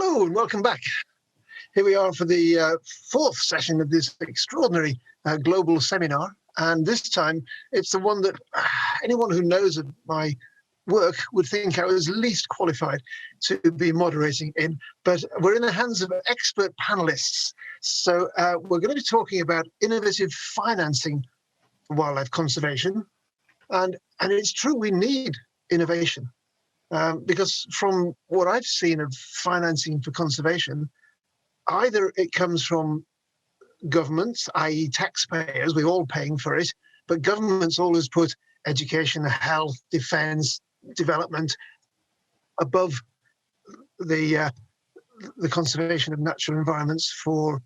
Hello and welcome back. Here we are for the fourth session of this extraordinary global seminar. And this time it's the one that anyone who knows of my work would think I was least qualified to be moderating in. But we're in the hands of expert panelists. So we're going to be talking about innovative financing for wildlife conservation. And it's true, we need innovation. Because from what I've seen of financing for conservation, either it comes from governments, i.e. taxpayers, we're all paying for it, but governments always put education, health, defence, development above the conservation of natural environments for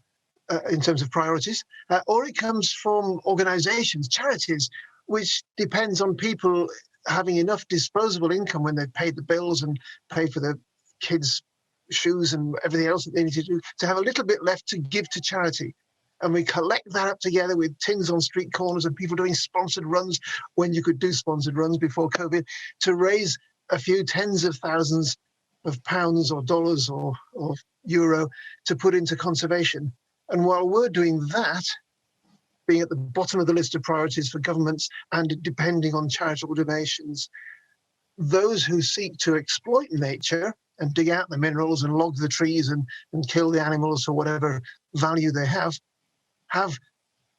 in terms of priorities, or it comes from organisations, charities, which depends on people having enough disposable income when they've paid the bills and paid for their kids' shoes and everything else that they need to do, to have a little bit left to give to charity. And we collect that up together with tins on street corners and people doing sponsored runs when you could do sponsored runs before COVID, to raise a few tens of thousands of pounds or dollars or euro to put into conservation. And while we're doing that, being at the bottom of the list of priorities for governments and depending on charitable donations, those who seek to exploit nature and dig out the minerals and log the trees and kill the animals for whatever value they have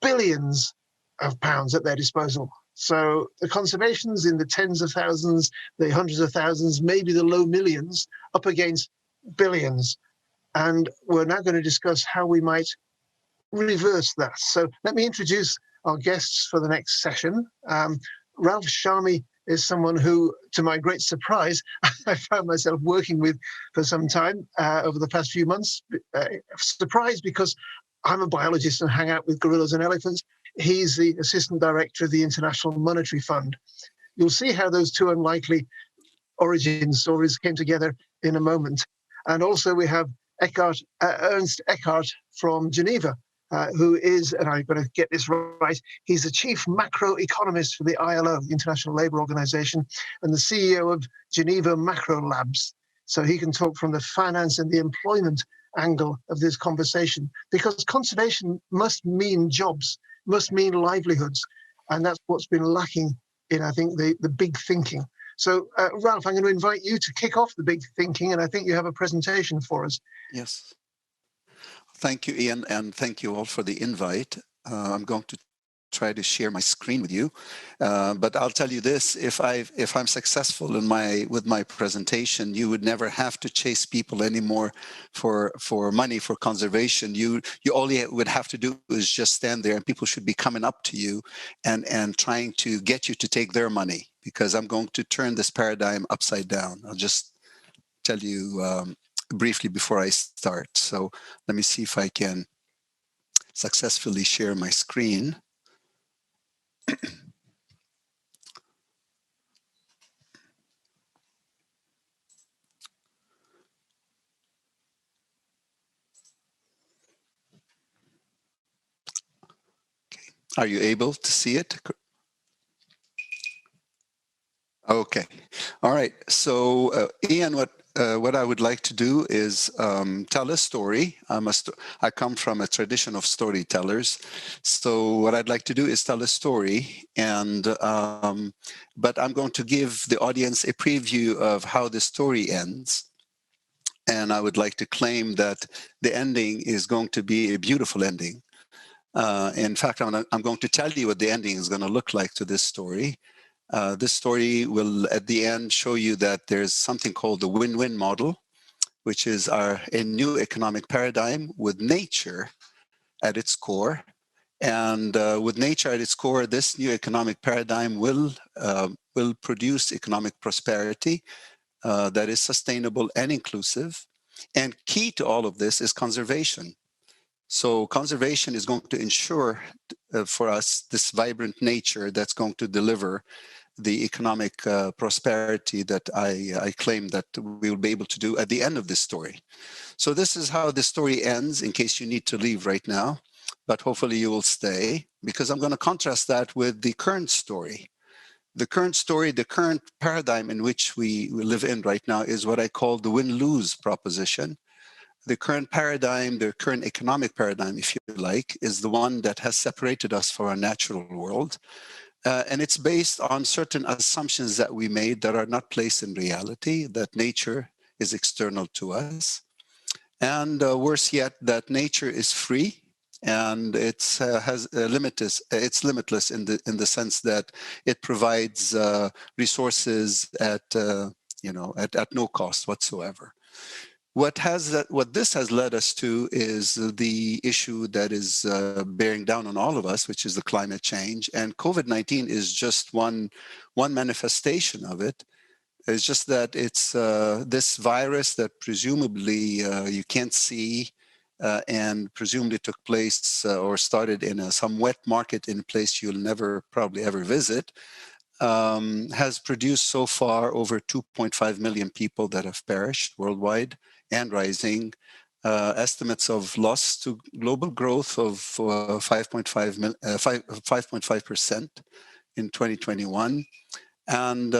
billions of pounds at their disposal. So the conservation's in the tens of thousands, the hundreds of thousands, maybe the low millions, up against billions. And we're now going to discuss how we might reverse that. So let me introduce our guests for the next session. Ralph Chami is someone who, to my great surprise, I found myself working with for some time over the past few months. Surprised because I'm a biologist and hang out with gorillas and elephants. He's the assistant director of the International Monetary Fund. You'll see how those two unlikely origin stories came together in a moment. And also we have Ernst Ekkehard from Geneva, who is, and I'm going to get this right, he's the chief macroeconomist for the ILO, the International Labour Organization, and the CEO of Geneva Macro Labs. So he can talk from the finance and the employment angle of this conversation, because conservation must mean jobs, must mean livelihoods. And that's what's been lacking in, I think, the big thinking. So, Ralph, I'm going to invite you to kick off the big thinking, and I think you have a presentation for us. Yes. Thank you, Ian, and thank you all for the invite. I'm going to try to share my screen with you, but I'll tell you this: if I'm successful with my presentation, you would never have to chase people anymore for money for conservation. You all you would have to do is just stand there, and people should be coming up to you and trying to get you to take their money, because I'm going to turn this paradigm upside down. I'll just tell you briefly before I start. So let me see if I can successfully share my screen. Okay. Are you able to see it? Okay. All right. So Ian, what I would like to do is tell a story. I come from a tradition of storytellers. So what I'd like to do is tell a story, and but I'm going to give the audience a preview of how the story ends. And I would like to claim that the ending is going to be a beautiful ending. In fact, I'm going to tell you what the ending is going to look like to this story. This story will, at the end, show you that there's something called the win-win model, which is a new economic paradigm with nature at its core. And with nature at its core, this new economic paradigm will produce economic prosperity that is sustainable and inclusive. And key to all of this is conservation. So conservation is going to ensure for us this vibrant nature that's going to deliver the economic prosperity that I claim that we will be able to do at the end of this story. So this is how the story ends, in case you need to leave right now, but hopefully you will stay, because I'm going to contrast that with the current story. The current story, the current paradigm in which we live in right now is what I call the win-lose proposition. the current paradigm, the current economic paradigm, if you like, is the one that has separated us from our natural world. And it's based on certain assumptions that we made that are not placed in reality, that nature is external to us. And worse yet, that nature is free and it's it's limitless in the sense that it provides resources at at no cost whatsoever. What this has led us to is the issue that is bearing down on all of us, which is the climate change. And COVID-19 is just one manifestation of it. It's just that it's this virus that presumably you can't see and presumably took place or started in some wet market in a place you'll never probably ever visit, has produced so far over 2.5 million people that have perished worldwide and rising. Estimates of loss to global growth of 5.5% in 2021. And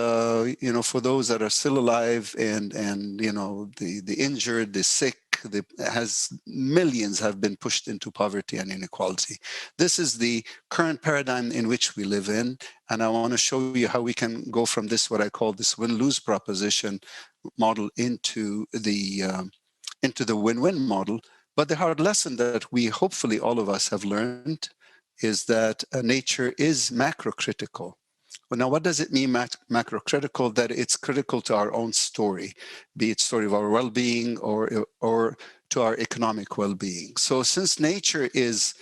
for those that are still alive and the injured, the sick, millions have been pushed into poverty and inequality. This is the current paradigm in which we live in, and I want to show you how we can go from this, what I call this win-lose proposition model, into the win-win model. But the hard lesson that we hopefully all of us have learned is that nature is macrocritical. Well, now, what does it mean, macrocritical? That it's critical to our own story, be it story of our well-being or to our economic well-being. So since nature is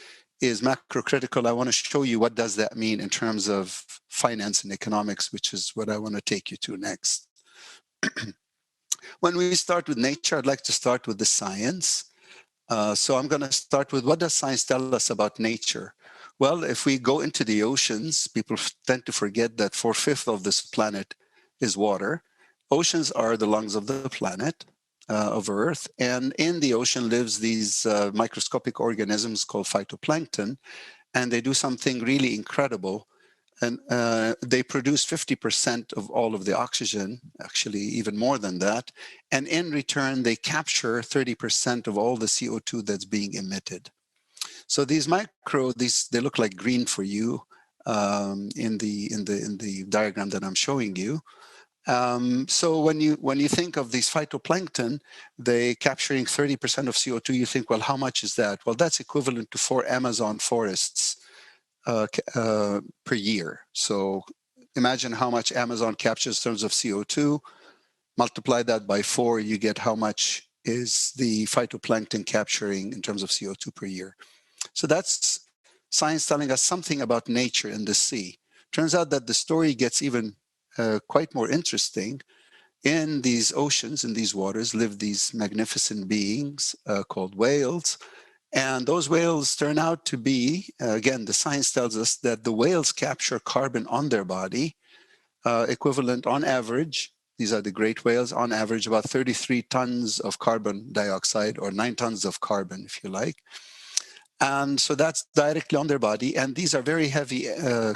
macrocritical, I want to show you what does that mean in terms of finance and economics, which is what I want to take you to next. When we start with nature, I'd like to start with the science. So I'm going to start with, what does science tell us about nature? Well, if we go into the oceans, people tend to forget that 4/5 of this planet is water. Oceans are the lungs of the planet, of Earth. And in the ocean lives these microscopic organisms called phytoplankton. And they do something really incredible. And they produce 50% of all of the oxygen, actually even more than that. And in return, they capture 30% of all the CO2 that's being emitted. So these they look like green for you in the diagram that I'm showing you. So when you think of these phytoplankton, they capturing 30% of CO2, you think, well, how much is that? Well, that's equivalent to 4 Amazon forests per year. So imagine how much Amazon captures in terms of CO2. Multiply that by 4, you get how much is the phytoplankton capturing in terms of CO2 per year. So that's science telling us something about nature in the sea. Turns out that the story gets even quite more interesting. In these oceans, in these waters, live these magnificent beings called whales. And those whales turn out to be, again, the science tells us that the whales capture carbon on their body, equivalent on average, these are the great whales, on average about 33 tons of carbon dioxide, or 9 tons of carbon, if you like. And so that's directly on their body. And these are very heavy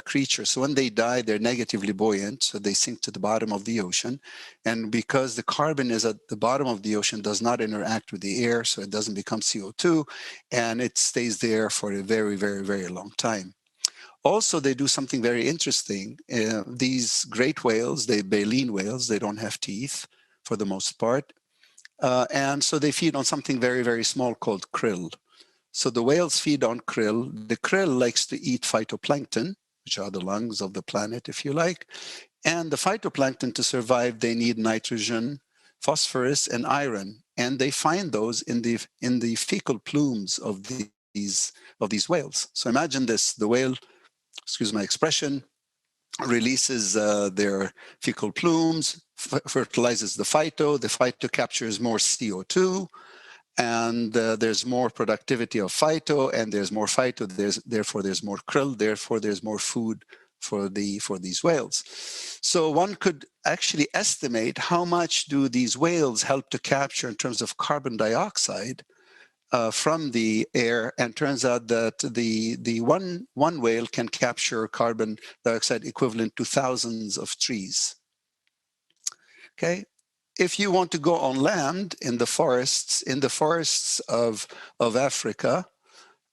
creatures. So when they die, they're negatively buoyant. So they sink to the bottom of the ocean. And because the carbon is at the bottom of the ocean, does not interact with the air, so it doesn't become CO2. And it stays there for a very, very, very long time. Also, they do something very interesting. These great whales, they baleen whales, they don't have teeth for the most part. And so they feed on something very, very small called krill. So the whales feed on krill. The krill likes to eat phytoplankton, which are the lungs of the planet, if you like. And the phytoplankton, to survive, they need nitrogen, phosphorus, and iron. And they find those in the fecal plumes of these whales. So imagine this: the whale, excuse my expression, releases their fecal plumes, fertilizes the phyto captures more CO2, and there's more productivity of phyto, and there's more phyto, therefore there's more krill, therefore there's more food for these whales. So one could actually estimate how much do these whales help to capture in terms of carbon dioxide from the air, and turns out that the one whale can capture carbon dioxide equivalent to thousands of trees. Okay. if you want to go on land in the forests of Africa,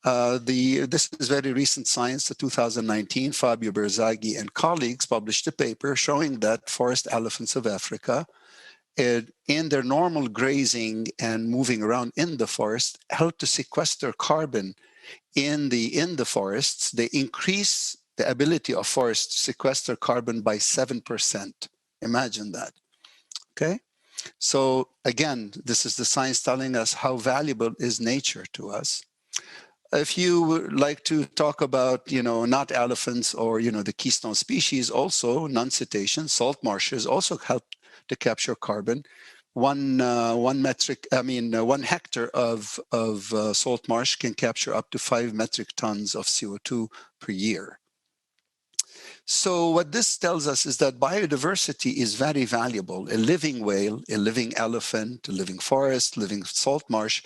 this is very recent science, the 2019, Fabio Berzaghi and colleagues published a paper showing that forest elephants of Africa, in their normal grazing and moving around in the forest, help to sequester carbon in the forests. They increase the ability of forests to sequester carbon by 7%. Imagine that, okay? So again, this is the science telling us how valuable is nature to us. If you would like to talk about, not elephants or, the keystone species, also non-cetacean salt marshes also help to capture carbon. One hectare of salt marsh can capture up to 5 metric tons of CO2 per year. So what this tells us is that biodiversity is very valuable. A living whale, a living elephant, a living forest, living salt marsh.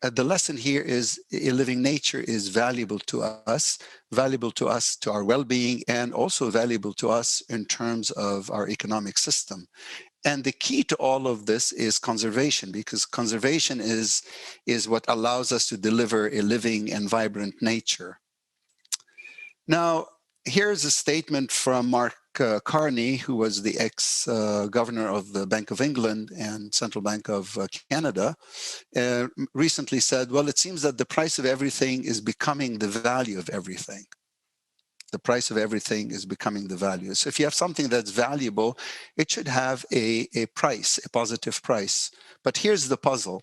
The lesson here is a living nature is valuable to us, to our well-being, and also valuable to us in terms of our economic system. And the key to all of this is conservation, because conservation is what allows us to deliver a living and vibrant nature. Now, here's a statement from Mark Carney, who was the ex-governor of the Bank of England and Central Bank of Canada, recently said, well, it seems that the price of everything is becoming the value of everything. The price of everything is becoming the value. So if you have something that's valuable, it should have a price, a positive price. But here's the puzzle.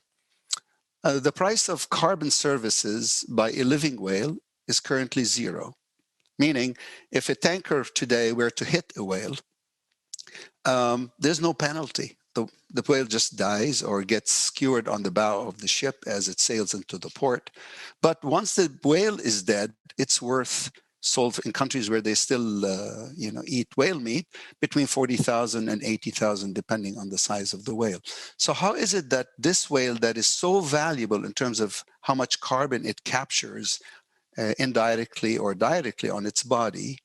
The price of carbon services by a living whale is currently zero. Meaning, if a tanker today were to hit a whale, there's no penalty. The whale just dies or gets skewered on the bow of the ship as it sails into the port. But once the whale is dead, it's worth, sold in countries where they still eat whale meat, between 40,000 and 80,000, depending on the size of the whale. So how is it that this whale that is so valuable in terms of how much carbon it captures indirectly or directly on its body,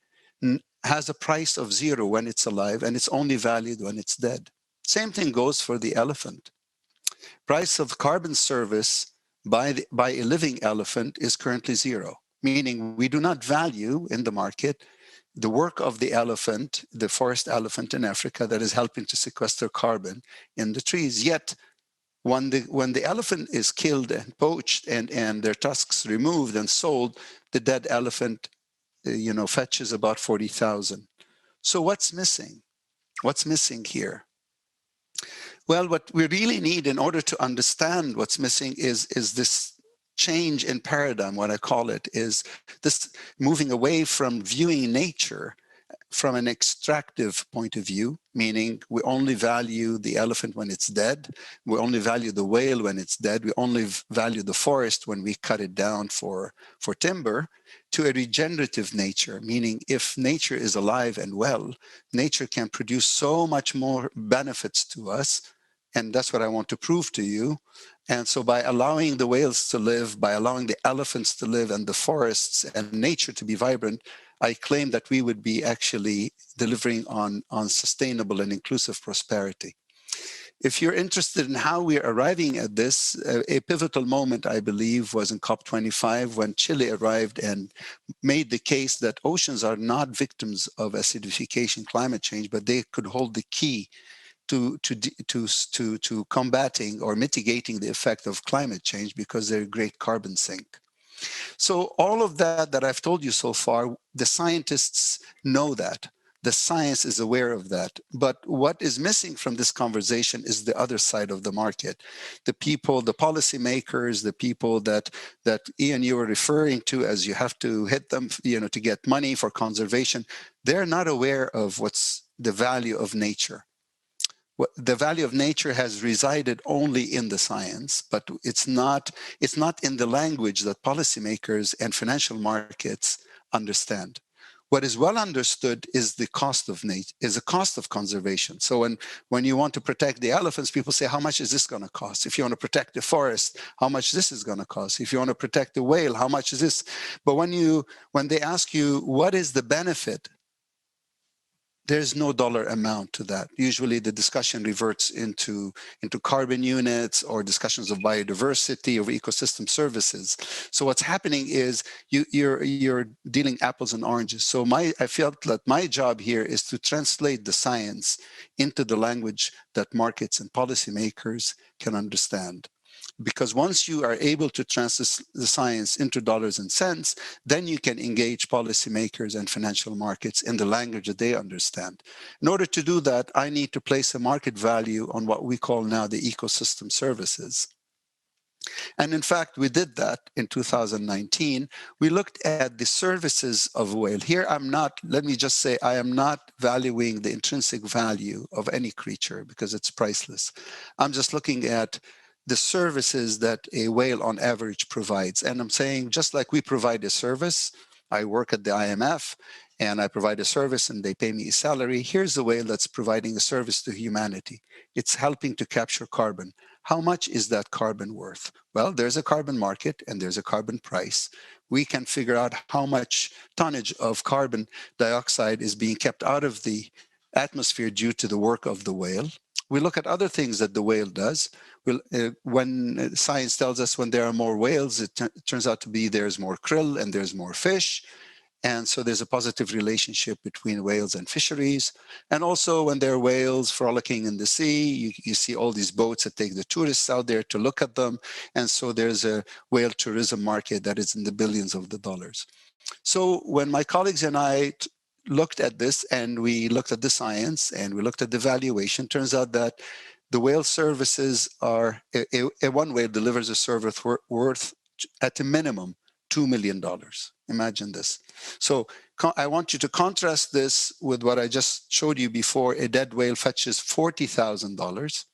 has a price of zero when it's alive, and it's only valued when it's dead? Same thing goes for the elephant. Price of carbon service by a living elephant is currently zero, meaning we do not value in the market the work of the elephant, the forest elephant in Africa, that is helping to sequester carbon in the trees. Yet when the elephant is killed and poached and their tusks removed and sold, the dead elephant fetches about 40,000. So what's missing? What's missing here? Well, what we really need in order to understand what's missing is this change in paradigm. What I call it is this moving away from viewing nature from an extractive point of view, meaning we only value the elephant when it's dead, we only value the whale when it's dead, we only value the forest when we cut it down for timber, to a regenerative nature, meaning if nature is alive and well, nature can produce so much more benefits to us. And that's what I want to prove to you. And so by allowing the whales to live, by allowing the elephants to live, and the forests and nature to be vibrant, I claim that we would be actually delivering on sustainable and inclusive prosperity. If you're interested in how we're arriving at this, a pivotal moment, I believe, was in COP25 when Chile arrived and made the case that oceans are not victims of acidification, climate change, but they could hold the key to combating or mitigating the effect of climate change, because they're a great carbon sink. So all of that I've told you so far, the scientists know that. The science is aware of that. But what is missing from this conversation is the other side of the market. The people, the policymakers, the people that Ian, you were referring to as you have to hit them, to get money for conservation, they're not aware of what's the value of nature. The value of nature has resided only in the science, but it's not in the language that policymakers and financial markets understand. What is well understood is the cost of nature, is the cost of conservation. So when you want to protect the elephants, people say, how much is this going to cost? If you want to protect the forest, how much this is going to cost? If you want to protect the whale, how much is this? But when they ask you, what is the benefit there's no dollar amount to that. Usually the discussion reverts into carbon units or discussions of biodiversity, of ecosystem services. So what's happening is you're dealing apples and oranges. So I felt that my job here is to translate the science into the language that markets and policymakers can understand. Because once you are able to translate the science into dollars and cents, then you can engage policymakers and financial markets in the language that they understand. In order to do that, I need to place a market value on what we call now the ecosystem services. And in fact, we did that in 2019. We looked at the services of whale. Here, let me just say, I am not valuing the intrinsic value of any creature because it's priceless. I'm just looking at the services that a whale on average provides. And I'm saying, just like we provide a service, I work at the IMF and I provide a service and they pay me a salary. Here's a whale that's providing a service to humanity. It's helping to capture carbon. How much is that carbon worth? Well, there's a carbon market and there's a carbon price. We can figure out how much tonnage of carbon dioxide is being kept out of the atmosphere due to the work of the whale. We look at other things that the whale does. When science tells us when there are more whales, it turns out to be there's more krill and there's more fish. And so there's a positive relationship between whales and fisheries. And also when there are whales frolicking in the sea, you see all these boats that take the tourists out there to look at them. And so there's a whale tourism market that is in the billions of the dollars. So when my colleagues and I looked at this and we looked at the science and we looked at the valuation, turns out that the whale services are, one whale delivers a service worth at a minimum $2 million. Imagine this. So I want you to contrast this with what I just showed you before. A dead whale fetches $40,000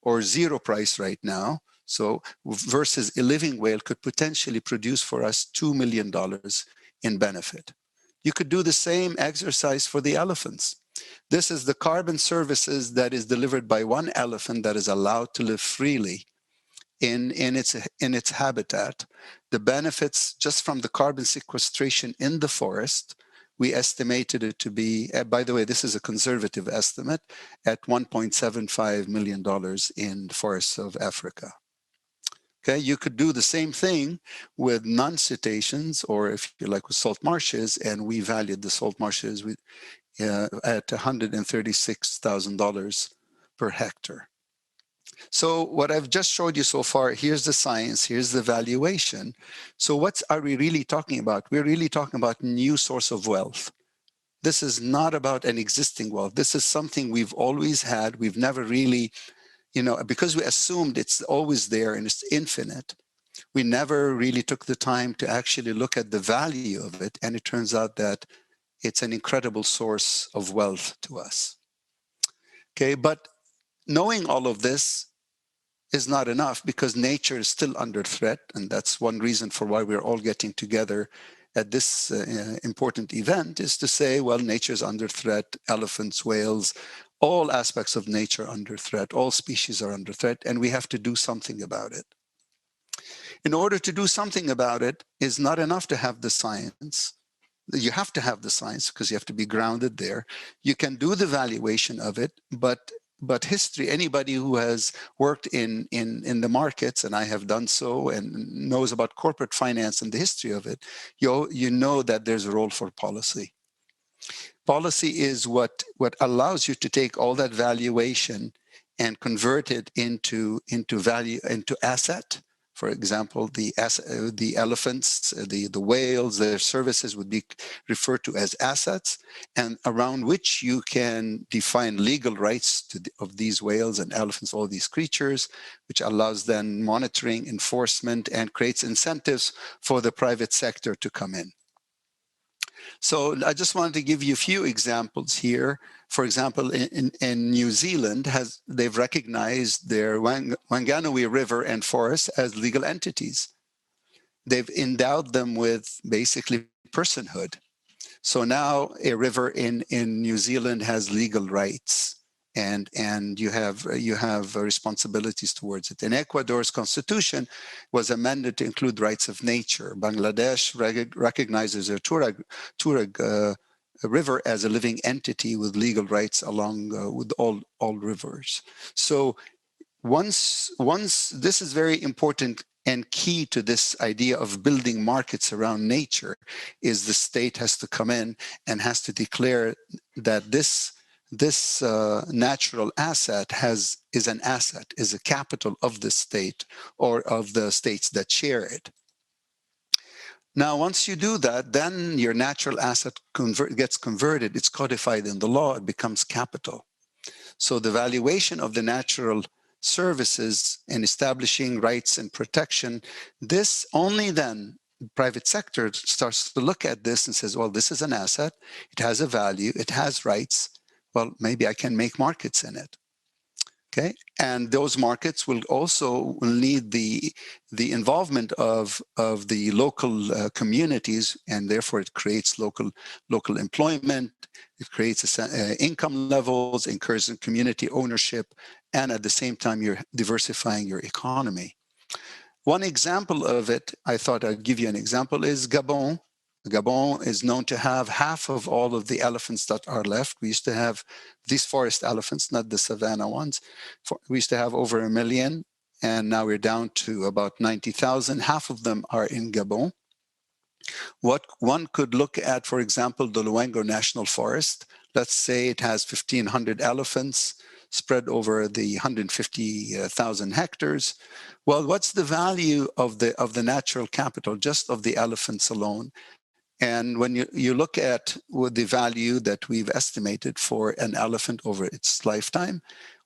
or zero price right now. So versus a living whale could potentially produce for us $2 million in benefit. You could do the same exercise for the elephants. This is the carbon services that is delivered by one elephant that is allowed to live freely in its habitat. The benefits just from the carbon sequestration in the forest, we estimated it to be, by the way, this is a conservative estimate, at $1.75 million in the forests of Africa. Okay, you could do the same thing with non-cetaceans, or if you like with salt marshes, and we valued the salt marshes at $136,000 per hectare. So what I've just showed you so far, here's the science, here's the valuation. So what are we really talking about? We're really talking about new source of wealth. This is not about an existing wealth. This is something we've always had. We've never really, because we assumed it's always there and it's infinite, we never really took the time to actually look at the value of it. And it turns out that it's an incredible source of wealth to us. Okay, but knowing all of this is not enough because nature is still under threat. And that's one reason for why we're all getting together at this important event, is to say, well, nature is under threat, elephants, whales, all aspects of nature under threat, all species are under threat, and we have to do something about it. In order to do something about it, is not enough to have the science. You have to have the science because you have to be grounded there. You can do the valuation of it, but history, anybody who has worked in the markets, and I have done so, and knows about corporate finance and the history of it, you know that there's a role for policy. Policy is what allows you to take all that valuation and convert it into value, into asset. For example, the elephants, the whales, their services would be referred to as assets, and around which you can define legal rights of these whales and elephants, all these creatures, which allows then monitoring, enforcement, and creates incentives for the private sector to come in. So I just wanted to give you a few examples here. For example, in New Zealand, they've recognized their Wanganui River and forest as legal entities. They've endowed them with basically personhood. So now a river in New Zealand has legal rights, and you have responsibilities towards it. And Ecuador's constitution was amended to include rights of nature. Bangladesh recognizes a Tuareg river as a living entity with legal rights along with all rivers. So once this is very important and key to this idea of building markets around nature, is the state has to come in and has to declare that this natural asset is an asset, is a capital of the state or of the states that share it. Now, once you do that, then your natural asset gets converted. It's codified in the law. It becomes capital. So the valuation of the natural services and establishing rights and protection, this only then the private sector starts to look at this and says, well, this is an asset. It has a value. It has rights. Well, maybe I can make markets in it. Okay, and those markets will also need the involvement of the local communities, and therefore it creates local employment. It creates income levels, encourages community ownership, and at the same time you're diversifying your economy. One example of it, I thought I'd give you an example, is Gabon. Gabon is known to have half of all of the elephants that are left. We used to have these forest elephants, not the savanna ones. We used to have over 1 million, and now we're down to about 90,000. Half of them are in Gabon. What one could look at, for example, the Luango National Forest. Let's say it has 1,500 elephants spread over the 150,000 hectares. Well, what's the value of the natural capital, just of the elephants alone? And when you look at the value that we've estimated for an elephant over its lifetime,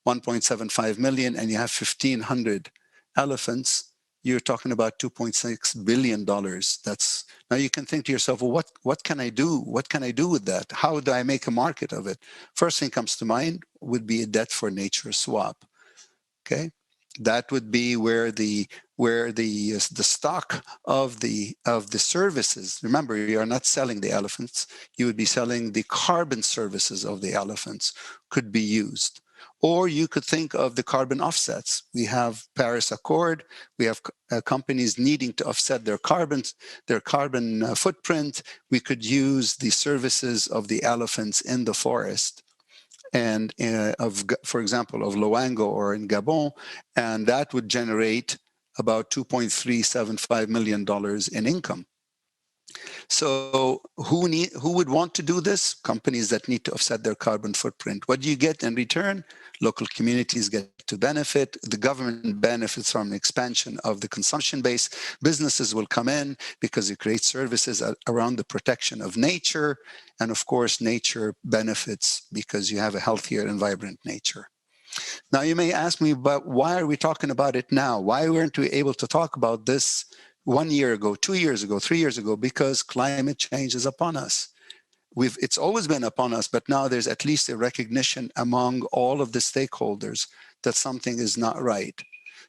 1.75 million, and you have 1,500 elephants, you're talking about $2.6 billion. That's, now you can think to yourself, well, what can I do? What can I do with that? How do I make a market of it? First thing comes to mind would be a debt for nature swap. Okay, that would be where the stock of the services. Remember, you are not selling the elephants. You would be selling the carbon services of the elephants could be used. Or you could think of the carbon offsets. We have Paris Accord. We have companies needing to offset their carbon footprint. We could use the services of the elephants in the forest, and for example, of Luango or in Gabon, and that would generate about $2.375 million in income. So who would want to do this? Companies that need to offset their carbon footprint. What do you get in return? Local communities get to benefit. The government benefits from the expansion of the consumption base. Businesses will come in because it creates services around the protection of nature. And of course, nature benefits because you have a healthier and vibrant nature. Now, you may ask me, but why are we talking about it now? Why weren't we able to talk about this 1 year ago, 2 years ago, 3 years ago? Because climate change is upon us. It's always been upon us, but now there's at least a recognition among all of the stakeholders that something is not right.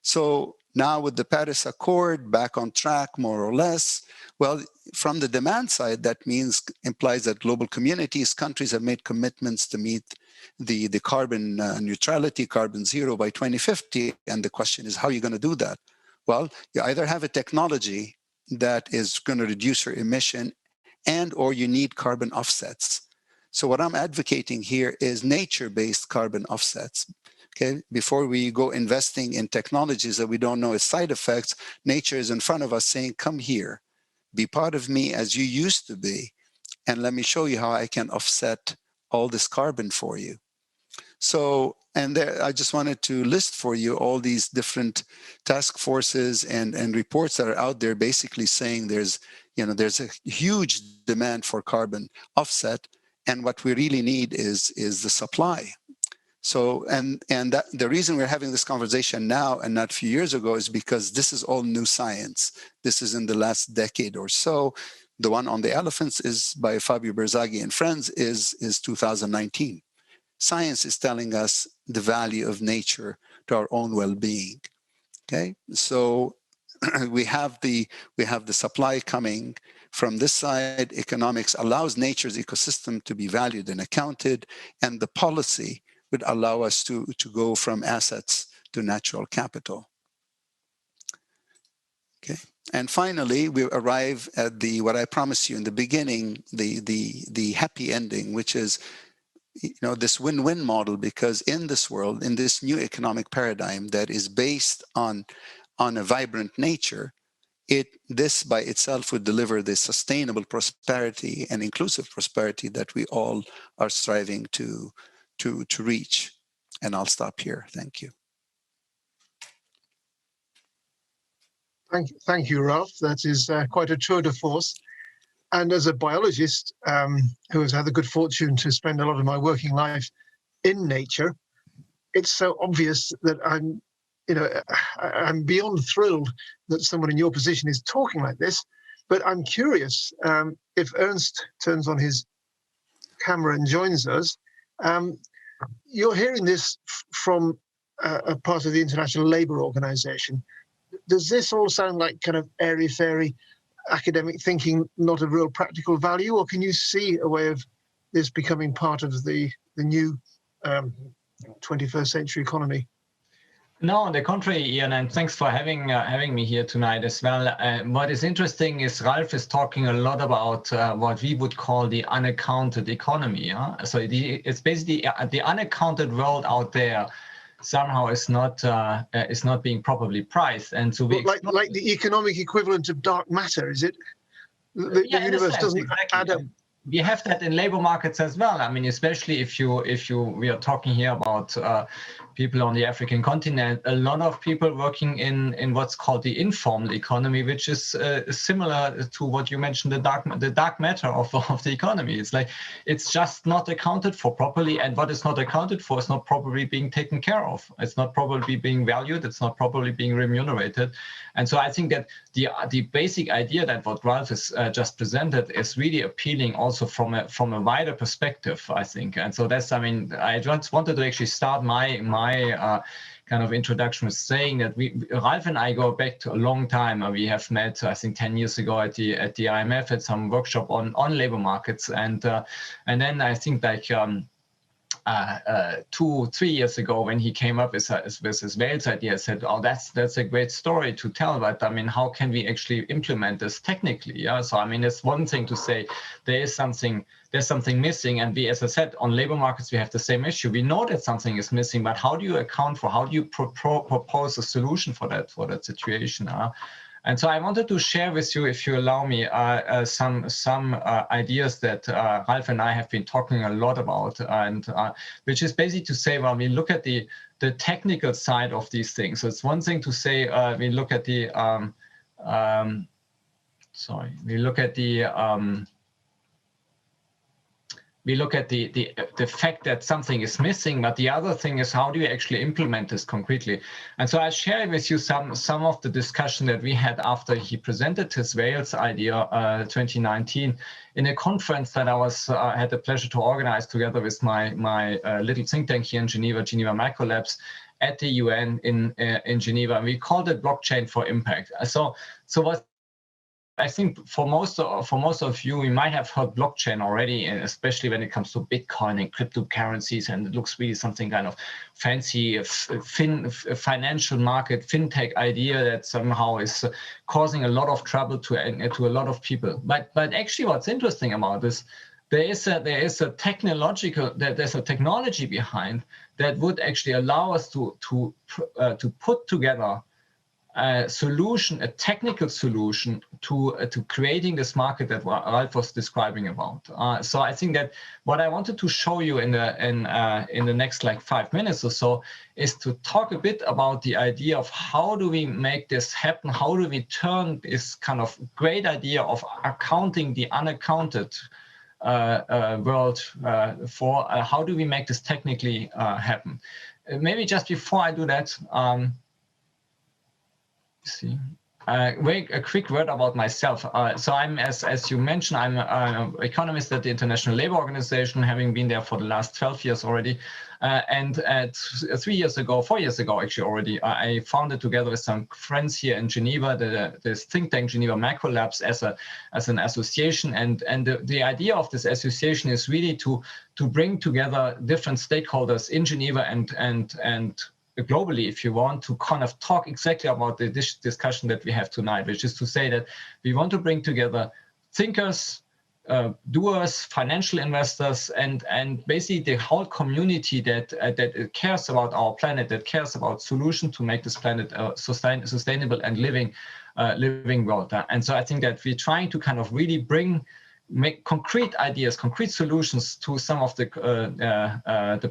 So now with the Paris Accord back on track, more or less, well, from the demand side, that implies that global communities, countries have made commitments to meet the carbon neutrality, carbon zero by 2050. And the question is, how are you going to do that? Well, you either have a technology that is going to reduce your emission, and or you need carbon offsets. So what I'm advocating here is nature-based carbon offsets. Okay, before we go investing in technologies that we don't know its side effects, nature is in front of us saying, come here, be part of me as you used to be, and let me show you how I can offset all this carbon for you. So, and there, I just wanted to list for you all these different task forces and reports that are out there basically saying there's a huge demand for carbon offset, and what we really need is the supply. So, and that the reason we're having this conversation now and not a few years ago is because this is all new science. This is in the last decade or so. The one on the elephants is by Fabio Berzaghi and friends is 2019. Science is telling us the value of nature to our own well-being. Okay, so we have the supply coming from this side. Economics allows nature's ecosystem to be valued and accounted, and the policy would allow us to go from assets to natural capital. Okay. And finally, we arrive at what I promised you in the beginning, the happy ending, which is, this win-win model, because in this world, in this new economic paradigm that is based on a vibrant nature, this by itself would deliver the sustainable prosperity and inclusive prosperity that we all are striving to reach. And I'll stop here. Thank you. Thank you, Ralph. That is quite a tour de force. And as a biologist who has had the good fortune to spend a lot of my working life in nature, it's so obvious that I'm beyond thrilled that someone in your position is talking like this. But I'm curious if Ernst turns on his camera and joins us. You're hearing this from a part of the International Labour Organization. Does this all sound like kind of airy-fairy academic thinking, not of real practical value, or can you see a way of this becoming part of the new 21st century economy? No, on the contrary, Ian, and thanks for having me here tonight as well. What is interesting is Ralph is talking a lot about what we would call the unaccounted economy. So it's basically the unaccounted world out there somehow is not being properly priced, and so we like the economic equivalent of dark matter, is it? The universe doesn't add up. We have that in labor markets as well. I mean, especially if we are talking here about people on the African continent, a lot of people working in what's called the informal economy, which is similar to what you mentioned, the dark matter of the economy. It's like it's just not accounted for properly, and what is not accounted for is not properly being taken care of. It's not properly being valued. It's not properly being remunerated. And so I think that the basic idea that what Ralph has just presented is really appealing also from a wider perspective, I think. And so that's, I mean, I just wanted to actually start my kind of introduction with saying that Ralph and I go back to a long time. We have met, I think, 10 years ago at the IMF at some workshop on labor markets, and then I think like 2-3 years ago when he came up with his Wales idea, I said, oh, that's a great story to tell, but I mean, how can we actually implement this technically? Yeah, so I mean, it's one thing to say there's something missing, and we, as I said, on labor markets we have the same issue. We know that something is missing, but how do you account for? How do you propose a solution for that situation? And so I wanted to share with you, if you allow me, some ideas that Ralph and I have been talking a lot about, and which is basically to say, well, we look at the technical side of these things. So it's one thing to say we look at the the fact that something is missing, but the other thing is how do you actually implement this concretely? And so I share with you some of the discussion that we had after he presented his Wales idea 2019 in a conference that I had the pleasure to organize together with my little think tank here in Geneva Macrolabs at the UN in Geneva. And we called it Blockchain for Impact. So what I think for most of you, you might have heard blockchain already, and especially when it comes to Bitcoin and cryptocurrencies, and it looks really something kind of fancy financial market, fintech idea that somehow is causing a lot of trouble to a lot of people. But actually, what's interesting about this, there's a technology behind that would actually allow us to put together a solution, a technical solution to creating this market that Ralph was describing about. So I think that what I wanted to show you in the next like 5 minutes or so is to talk a bit about the idea of how do we make this happen? How do we turn this kind of great idea of accounting the unaccounted world for how do we make this technically happen? Maybe just before I do that, a quick word about myself. So I'm, as you mentioned, I'm an economist at the International Labour Organization, having been there for the last 12 years already. And 4 years ago actually already, I founded together with some friends here in Geneva, this think tank Geneva Macrolabs as an association. And the idea of this association is really to bring together different stakeholders in Geneva and globally, if you want, to kind of talk exactly about this discussion that we have tonight, which is to say that we want to bring together thinkers, doers, financial investors, and basically the whole community that cares about our planet, that cares about solutions to make this planet sustainable and living world. And so I think that we're trying to kind of really make concrete ideas, concrete solutions to some of the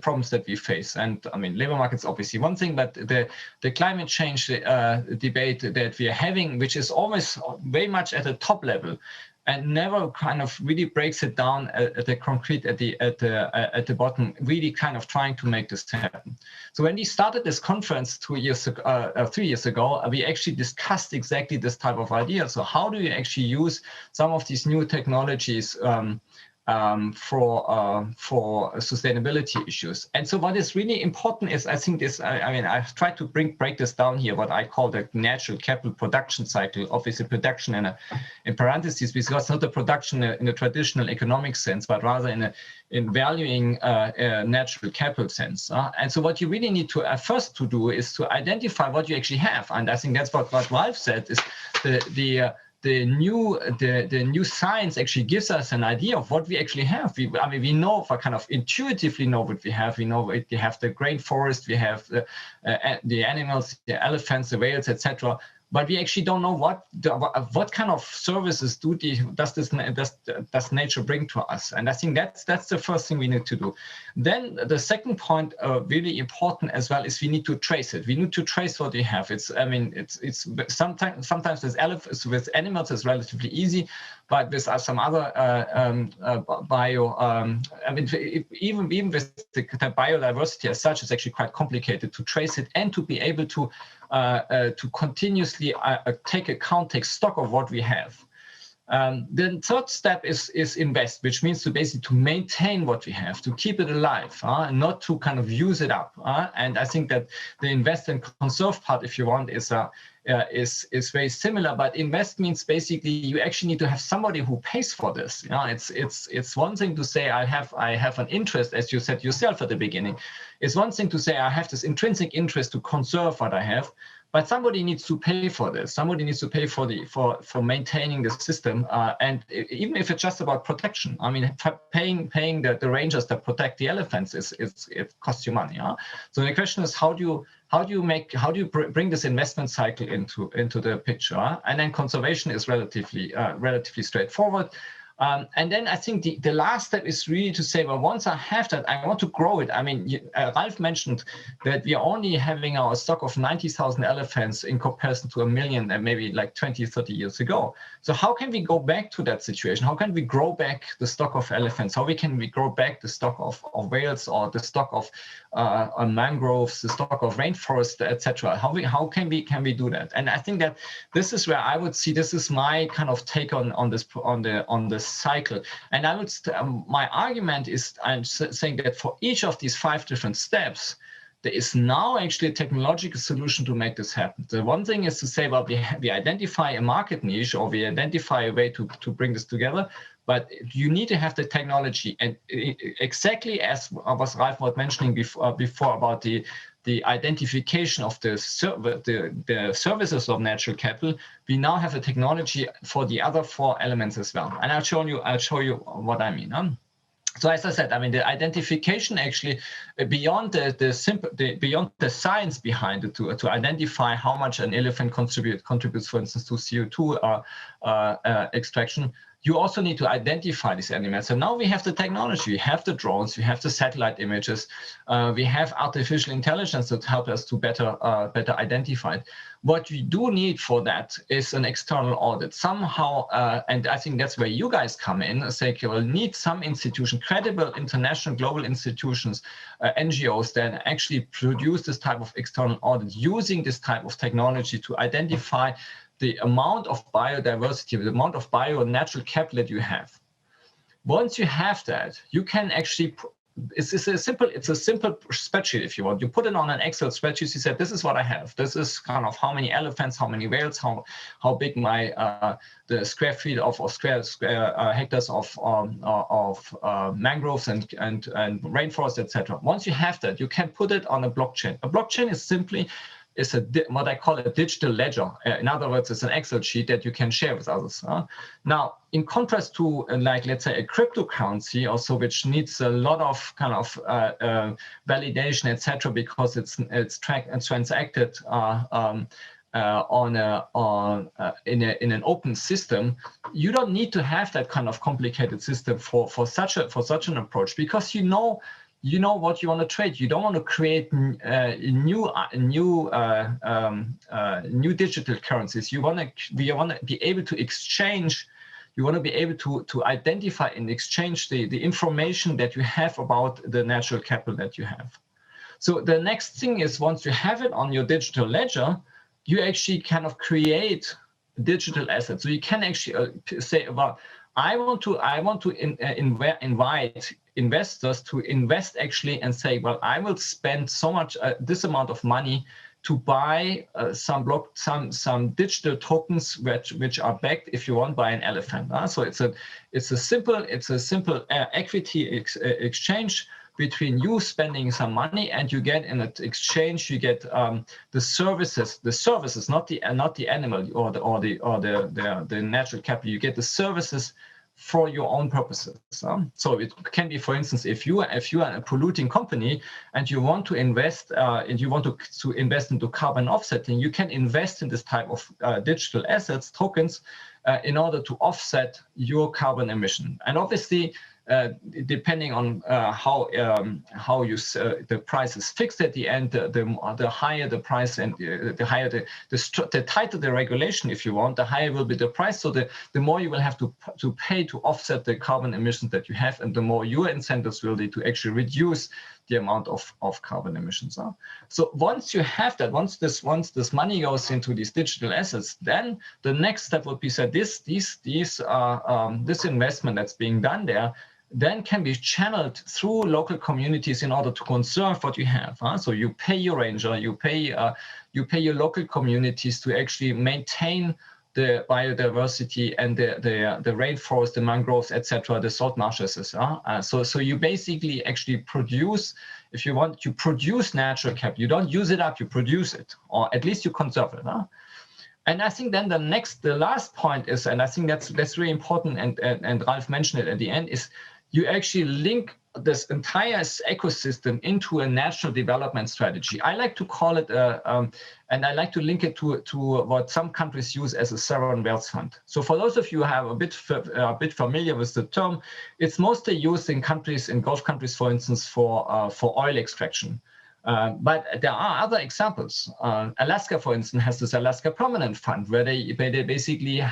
problems that we face. And I mean, labor markets obviously one thing, but the climate change debate that we are having, which is always very much at the top level, and never kind of really breaks it down at the concrete at the bottom, really kind of trying to make this happen. So when we started this conference 3 years ago, we actually discussed exactly this type of idea. So how do you actually use some of these new technologies for sustainability issues? And so what is really important is, I think this, I mean, I've tried to break this down here, what I call the natural capital production cycle, obviously production in parentheses, because it's not the production in a traditional economic sense, but rather in valuing natural capital sense. And so what you really need to first to do is to identify what you actually have. And I think that's what Ralph said, is the new science actually gives us an idea of what we actually have. We know, kind of intuitively know what we have. We know we have the grain forest, we have the animals, the elephants, the whales, etc. But we actually don't know what kind of services does nature bring to us. And I think that's the first thing we need to do. Then the second point, really important as well, is we need to trace it. We need to trace what we have. It's sometimes with animals it's relatively easy, but with some other even with the biodiversity as such, it's actually quite complicated to trace it and to be able to continuously take stock of what we have. The third step is invest, which means to basically to maintain what we have, to keep it alive, not to kind of use it up. And I think that the invest and conserve part, if you want, is very similar. But invest means basically you actually need to have somebody who pays for this. It's one thing to say I have an interest, as you said yourself at the beginning. It's one thing to say I have this intrinsic interest to conserve what I have. But somebody needs to pay for this. Somebody needs to pay for maintaining the system, and even if it's just about protection. I mean, paying the rangers that protect the elephants it costs you money. So the question is, how do you bring this investment cycle into the picture? And then conservation is relatively straightforward. And then I think the last step is really to say, well, once I have that, I want to grow it. I mean, Ralph mentioned that we are only having our stock of 90,000 elephants in comparison to 1 million and maybe like 20, 30 years ago. So how can we go back to that situation? How can we grow back the stock of elephants? How can we grow back the stock of whales, or the stock of mangroves, the stock of rainforest, etc.? How can we do that? And I think that this is where I would see, this is my kind of take on this cycle. And I would my argument is, I'm saying that for each of these 5 different steps, there is now actually a technological solution to make this happen. The one thing is to say, well, we identify a market niche, or we identify a way to bring this together, but you need to have the technology. And exactly as was Ralph was mentioning before about the identification of the services of natural capital, we now have a technology for the other 4 elements as well. And I'll show you what I mean. So as I said, I mean, the identification actually beyond beyond the science behind it, to identify how much an elephant contributes, for instance, to CO2 extraction. You also need to identify these animals. So now we have the technology, we have the drones, we have the satellite images, we have artificial intelligence that help us to better identify it. What we do need for that is an external audit somehow, and I think that's where you guys come in. Say, we'll need some institution, credible international global institutions, NGOs, that actually produce this type of external audit using this type of technology to identify the amount of biodiversity, the amount of natural capital that you have. Once you have that, you can actually it's a simple spreadsheet, if you want. You put it on an Excel spreadsheet. You said, this is what I have. This is kind of how many elephants, how many whales, how big my the square feet of or square hectares of mangroves and rainforest, etc. Once you have that, you can put it on a blockchain. A blockchain is simply what I call a digital ledger. In other words, it's an Excel sheet that you can share with others. Now, in contrast to like, let's say, a cryptocurrency also, which needs a lot of kind of validation, etc., because it's tracked and transacted in an open system, you don't need to have that kind of complicated system for such an approach, because you know what you want to trade. You don't want to create new digital currencies. You want to be able to exchange. You want to be able to identify and exchange the information that you have about the natural capital that you have. So the next thing is, once you have it on your digital ledger, you actually kind of create digital assets. So you can actually say about, I want to invite investors to invest actually and say, well, I will spend so much this amount of money to buy some digital tokens which are backed, if you want, by an elephant. So it's a simple equity exchange between you spending some money, and you get in exchange, you get the services, not the animal or the natural capital. You get the services for your own purposes. So it can be, for instance, if you are a polluting company and you want to invest and you want to invest into carbon offsetting, you can invest in this type of digital assets, tokens, in order to offset your carbon emission. And obviously, depending on how the price is fixed at the end, the higher the price and the higher the tighter the regulation, if you want, the higher will be the price. So the more you will have to pay to offset the carbon emissions that you have, and the more your incentives will be to actually reduce the amount of carbon emissions. So once you have that, once this money goes into these digital assets, then the next step would be said, this investment that's being done there then can be channeled through local communities in order to conserve what you have. So you pay your ranger, you pay your local communities to actually maintain the biodiversity and the rainforest, the mangroves, etc., the salt marshes. So you basically actually produce, if you want, you produce natural capital. You don't use it up, you produce it, or at least you conserve it. And I think then the last point is, and I think that's really important, and Ralph mentioned it at the end, is you actually link this entire ecosystem into a national development strategy. I like to call it, and I like to link it to what some countries use as a sovereign wealth fund. So for those of you who have a bit familiar with the term, it's mostly used in Gulf countries, for instance, for oil extraction. But there are other examples. Alaska, for instance, has this Alaska Permanent Fund, where they basically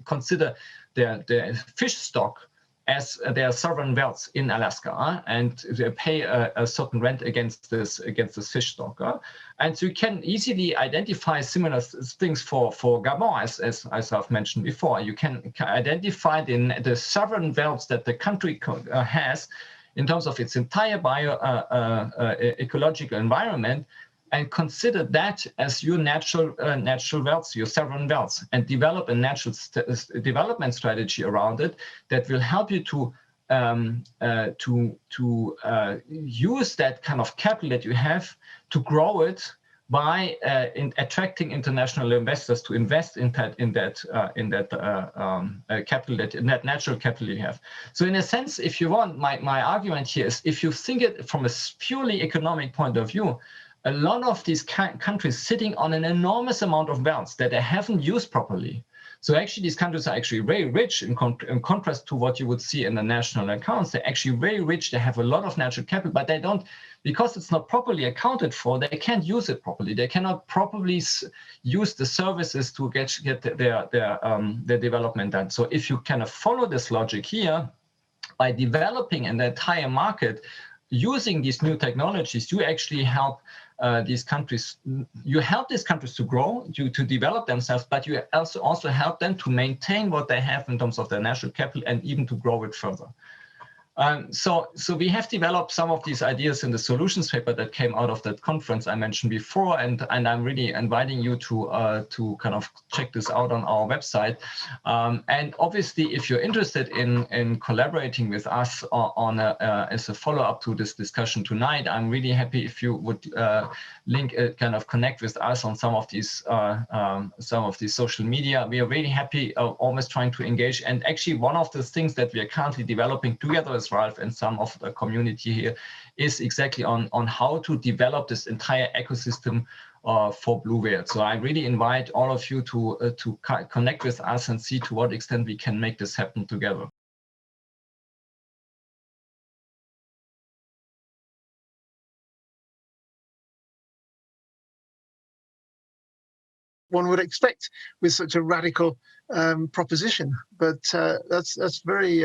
consider their fish stock as their sovereign wealth in Alaska, and they pay a certain rent against this fish stock. And so you can easily identify similar things for Gabon, as I've mentioned before. You can identify the sovereign wealth that the country has in terms of its entire ecological environment, and consider that as your natural wealth, your sovereign wealth, and develop a natural development strategy around it that will help you to use that kind of capital that you have to grow it by attracting international investors to invest in that capital, in that natural capital you have. So in a sense, if you want, my argument here is, if you think it from a purely economic point of view, a lot of these countries sitting on an enormous amount of wealth that they haven't used properly. So actually, these countries are actually very rich in contrast to what you would see in the national accounts. They're actually very rich. They have a lot of natural capital, but they don't, because it's not properly accounted for, they can't use it properly. They cannot properly use the services to get their development done. So if you kind of follow this logic here, by developing an entire market using these new technologies, you actually help these countries. You help these countries to grow, to develop themselves, but you also help them to maintain what they have in terms of their natural capital and even to grow it further. So we have developed some of these ideas in the solutions paper that came out of that conference I mentioned before, and I'm really inviting you to kind of check this out on our website. And obviously, if you're interested in collaborating with us on as a follow-up to this discussion tonight, I'm really happy if you would kind of connect with us on some of these social media. We are really happy, always trying to engage. And actually, one of the things that we are currently developing together with Ralph and some of the community here is exactly on how to develop this entire ecosystem for blue whale. So I really invite all of you to connect with us and see to what extent we can make this happen together. One would expect with such a radical proposition, but that's very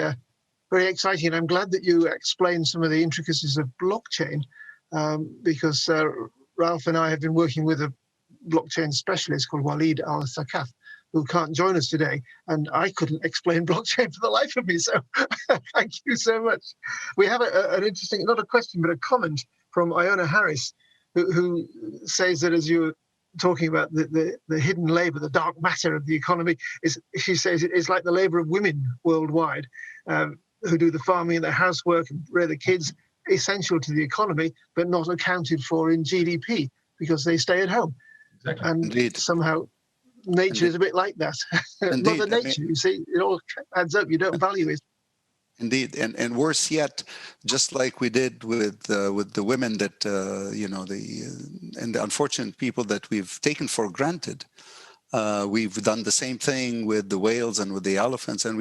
very exciting. I'm glad that you explained some of the intricacies of blockchain, because Ralph and I have been working with a blockchain specialist called Walid Al-Thaqaf, who can't join us today, and I couldn't explain blockchain for the life of me, so thank you so much. We have an interesting, not a question, but a comment from Iona Harris, who says that as you talking about the hidden labor, the dark matter of the economy, she says it is like the labor of women worldwide, who do the farming and the housework and rear the kids, essential to the economy, but not accounted for in GDP because they stay at home. Exactly. And Indeed. Somehow nature is a bit like that. Mother Nature, you see, it all adds up. You don't value it. Indeed, and worse yet, just like we did with the women that and the unfortunate people that we've taken for granted, we've done the same thing with the whales and with the elephants, and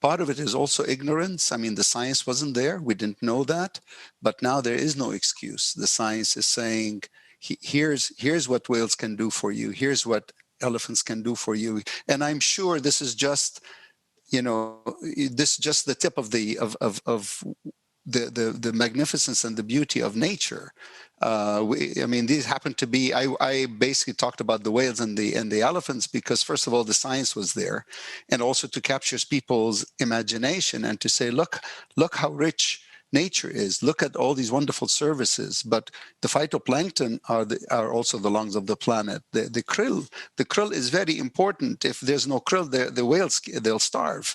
part of it is also ignorance. I mean, the science wasn't there; we didn't know that, but now there is no excuse. The science is saying, here's what whales can do for you. Here's what elephants can do for you, and I'm sure this is just. This is just the tip of the magnificence and the beauty of nature. I mean, these happen to be. I basically talked about the whales and the elephants because, first of all, the science was there, and also to capture people's imagination and to say, look how rich nature is. Look at all these wonderful services. But the phytoplankton are also the lungs of the planet. The krill is very important. If there's no krill, the whales, they'll starve.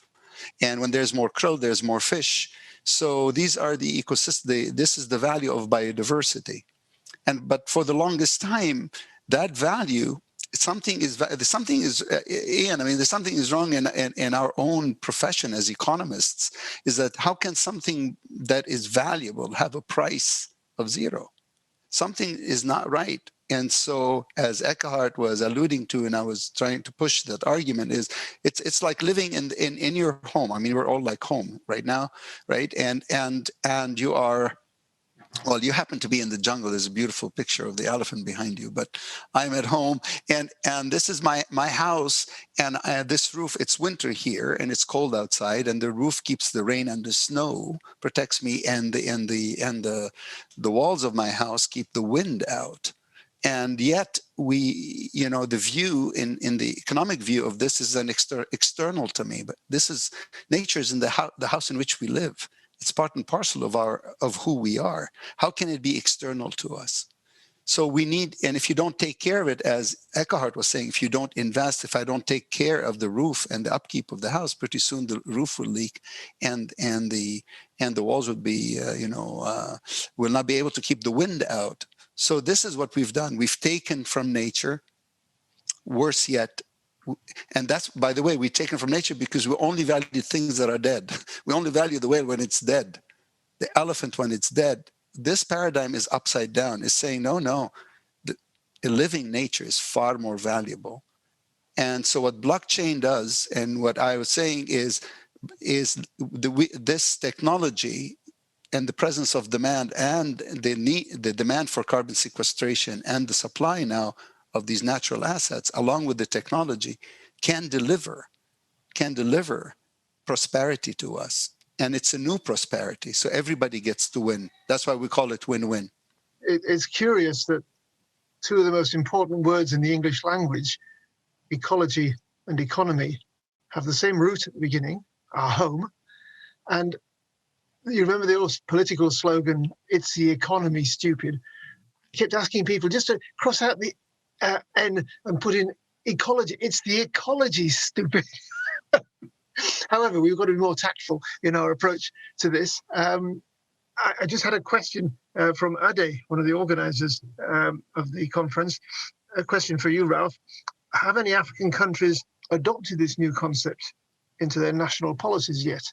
And when there's more krill, there's more fish. So these are the ecosystem. This is the value of biodiversity. But for the longest time, that value, something is Ian, I mean, there's something is wrong in our own profession as economists, is that how can something that is valuable have a price of zero? Something is not right. And so, as Ekkehard was alluding to, and I was trying to push that argument, is it's like living in your home. I mean, we're all like home right now, right? And you are. Well, you happen to be in the jungle. There's a beautiful picture of the elephant behind you, but I'm at home, and this is my house, and this roof. It's winter here, and it's cold outside, and the roof keeps the rain and the snow, protects me, and the walls of my house keep the wind out. And yet, the view in the economic view of this is an external to me, but this is nature is in the house in which we live. It's part and parcel of who we are. How can it be external to us? So we need, and if you don't take care of it, as Ekkehard was saying, if you don't invest, if I don't take care of the roof and the upkeep of the house, pretty soon the roof will leak, and the walls would be, will not be able to keep the wind out. So this is what we've done. We've taken from nature. Worse yet. And that's, by the way, we've taken from nature because we only value things that are dead. We only value the whale when it's dead, the elephant when it's dead. This paradigm is upside down. It's saying, no, a living nature is far more valuable. And so what blockchain does, and what I was saying is this technology and the presence of demand and the demand for carbon sequestration and the supply now of these natural assets, along with the technology, can deliver prosperity to us. And it's a new prosperity, so everybody gets to win. That's why we call it win-win. It's curious that two of the most important words in the English language, ecology and economy, have the same root at the beginning, our home. And you remember the old political slogan, "It's the economy, stupid." Kept asking people just to cross out the N and put in ecology. It's the ecology, stupid. However, we've got to be more tactful in our approach to this. I just had a question from Ade, one of the organizers of the conference. A question for you, Ralph. Have any African countries adopted this new concept into their national policies yet?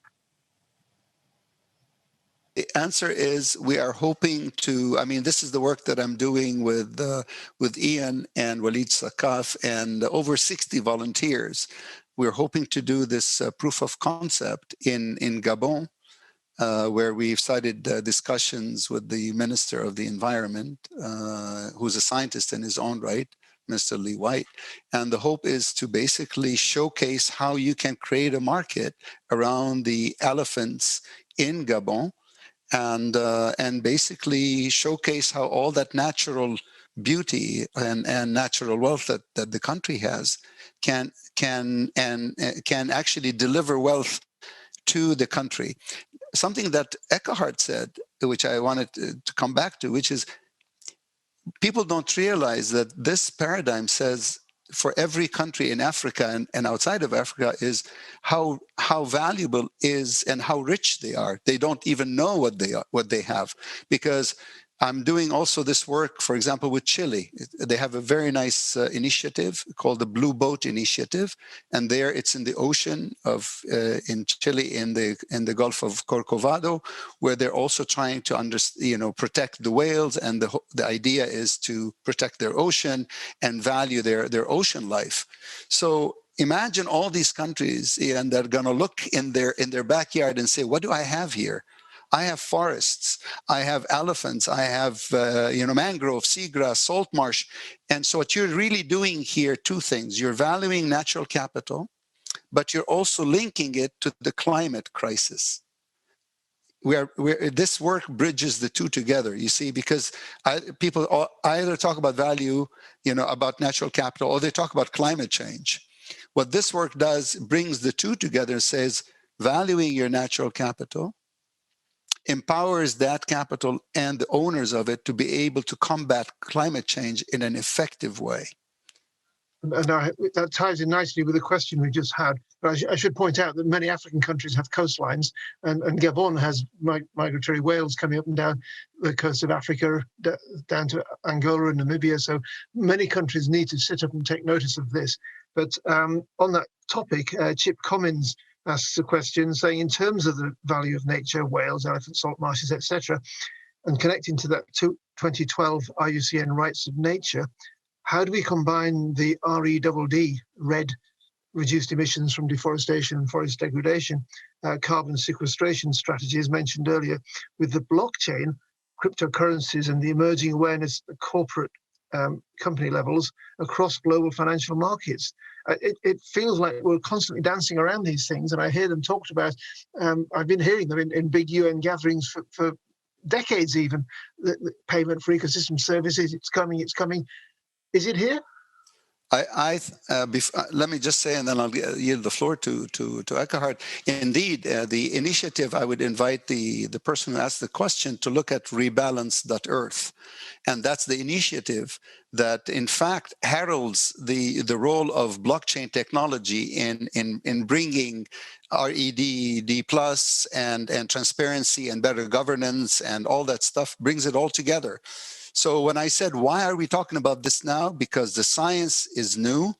The answer is we are hoping to. I mean, this is the work that I'm doing with Ian and Walid Sakaf and over 60 volunteers. We're hoping to do this proof of concept in Gabon, where we've started discussions with the Minister of the Environment, who's a scientist in his own right, Mr. Lee White. And the hope is to basically showcase how you can create a market around the elephants in Gabon, and basically showcase how all that natural beauty and natural wealth that the country has can actually deliver wealth to the country. Something that Ekkehard said, which I wanted to come back to, which is people don't realize that this paradigm says for every country in Africa and outside of Africa is how valuable is and how rich they are. They don't even know what they have, because I'm doing also this work, for example, with Chile. They have a very nice initiative called the Blue Boat Initiative, and there it's in the ocean of in Chile, in the Gulf of Corcovado, where they're also trying to protect the whales, and the idea is to protect their ocean and value their ocean life. So imagine all these countries, and they're going to look in their backyard and say, "What do I have here? I have forests, I have elephants, I have mangrove, seagrass, salt marsh." And so what you're really doing here, two things. You're valuing natural capital, but you're also linking it to the climate crisis. This work bridges the two together, you see, because people either talk about value, about natural capital, or they talk about climate change. What this work does brings the two together and says, valuing your natural capital empowers that capital and the owners of it to be able to combat climate change in an effective way. And that ties in nicely with the question we just had. But I should point out that many African countries have coastlines, and Gabon has migratory whales coming up and down the coast of Africa, down to Angola and Namibia. So many countries need to sit up and take notice of this. But on that topic, Chip Cummins asks a question saying, in terms of the value of nature, whales, elephants, salt marshes, etc., and connecting to that 2012 IUCN Rights of Nature, how do we combine the REDD, RED, reduced emissions from deforestation and forest degradation, carbon sequestration strategies mentioned earlier, with the blockchain, cryptocurrencies, and the emerging awareness at corporate company levels across global financial markets? It feels like we're constantly dancing around these things, and I hear them talked about. I've been hearing them in big UN gatherings for decades even. The payment for ecosystem services, it's coming. Is it here? Let me just say, and then I'll yield the floor to Ekkehard. Indeed, the initiative, I would invite the person who asked the question to look at Rebalance.earth. And that's the initiative that, in fact, heralds the role of blockchain technology in bringing REDD plus and transparency and better governance and all that stuff, brings it all together. So when I said, why are we talking about this now? Because the science is new,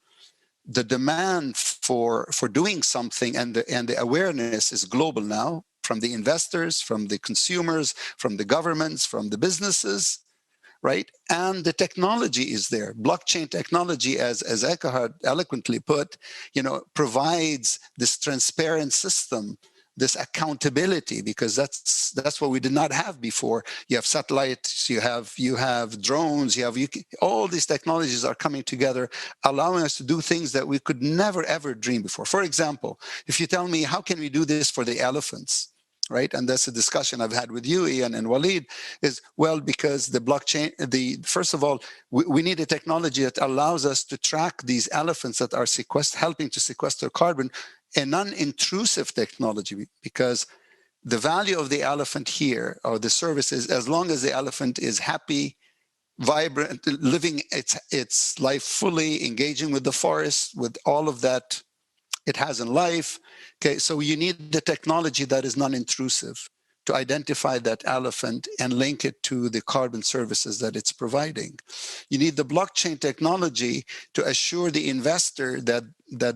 the demand for doing something and the awareness is global now, from the investors, from the consumers, from the governments, from the businesses, right? And the technology is there. Blockchain technology, as Ekkehard eloquently put, provides this transparent system, this accountability, because that's what we did not have before. You have satellites, you have drones, all these technologies are coming together, allowing us to do things that we could never ever dream before. For example, if you tell me, how can we do this for the elephants? Right, and that's a discussion I've had with you, Ian and Walid, is, well, because the blockchain, first of all, we need a technology that allows us to track these elephants that are helping to sequester carbon, a non-intrusive technology, because the value of the elephant here, or the service, is as long as the elephant is happy, vibrant, living its life fully, engaging with the forest, with all of that it has in life. Okay, so you need the technology that is non-intrusive to identify that elephant and link it to the carbon services that it's providing. You need the blockchain technology to assure the investor that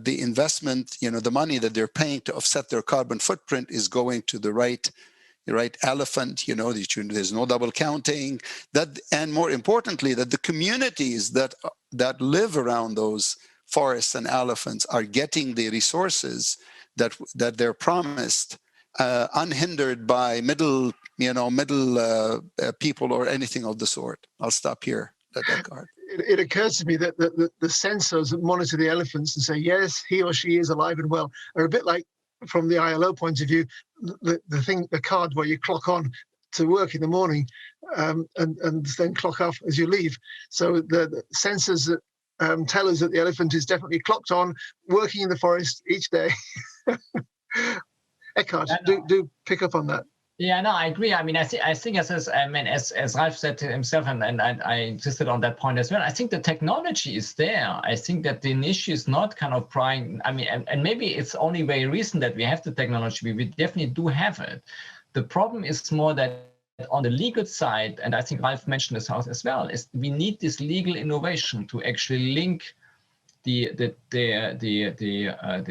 the investment, the money that they're paying to offset their carbon footprint is going to the right elephant, there's no double counting, and more importantly, that the communities that live around those forests and elephants are getting the resources that they're promised, unhindered by middle people or anything of the sort. I'll stop here. Ekkehard. It occurs to me that the sensors that monitor the elephants and say, yes, he or she is alive and well, are a bit like, from the ILO point of view, the card where you clock on to work in the morning and then clock off as you leave. So the sensors that tell us that the elephant is definitely clocked on, working in the forest each day. Ekkehard, do pick up on that. Yeah, no, I agree. I mean, I think as Ralph said himself, and I insisted on that point as well, I think the technology is there. I think that the issue is not kind of prying. I mean, and maybe it's only very recent that we have the technology. We definitely do have it. The problem is more that on the legal side, and I think Ralph mentioned this as well, is we need this legal innovation to actually link the